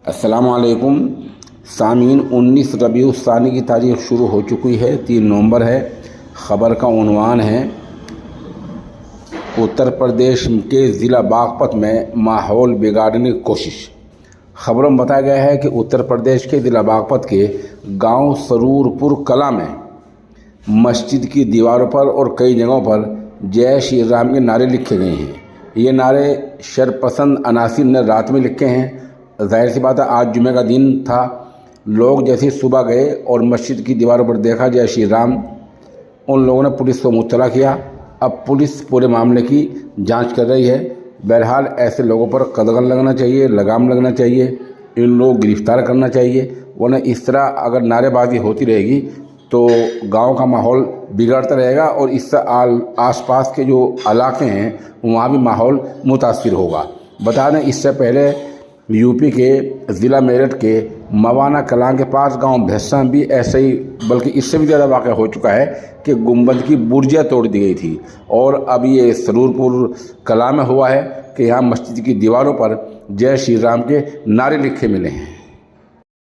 अस्सलाम वालेकुम सामीन। 19 रबीउ सानी की तारीख शुरू हो चुकी है, 3 नवंबर है। ख़बर का उन्वान है उत्तर प्रदेश के ज़िला बागपत में माहौल बिगाड़ने की कोशिश। ख़बरों में बताया गया है कि उत्तर प्रदेश के ज़िला बागपत के गांव सरूरपुर कला में मस्जिद की दीवारों पर और कई जगहों पर जय श्री राम के नारे लिखे गए हैं। ये नारे शरपसंद अनासिर ने रात में लिखे हैं। जाहिर सी बात है, आज जुमे का दिन था। लोग जैसे सुबह गए और मस्जिद की दीवारों पर देखा जय श्री राम, उन लोगों ने पुलिस को मुत्तला किया। अब पुलिस पूरे मामले की जांच कर रही है। बहरहाल ऐसे लोगों पर कदगन लगना चाहिए, लगाम लगना चाहिए, इन लोग गिरफ्तार करना चाहिए। वरना इस तरह अगर नारेबाजी होती रहेगी तो गांव का माहौल बिगड़ता रहेगा और इससे आसपास के जो इलाके हैं वहाँ भी माहौल मुतासिर होगा। बता दें, इससे पहले यूपी के ज़िला मेरठ के मवाना कलां के पास गांव भैंसा भी ऐसे ही, बल्कि इससे भी ज़्यादा वाक़या हो चुका है कि गुंबद की बुर्जियाँ तोड़ दी गई थी। और अब ये सरूरपुर कलां में हुआ है कि यहाँ मस्जिद की दीवारों पर जय श्री राम के नारे लिखे मिले हैं।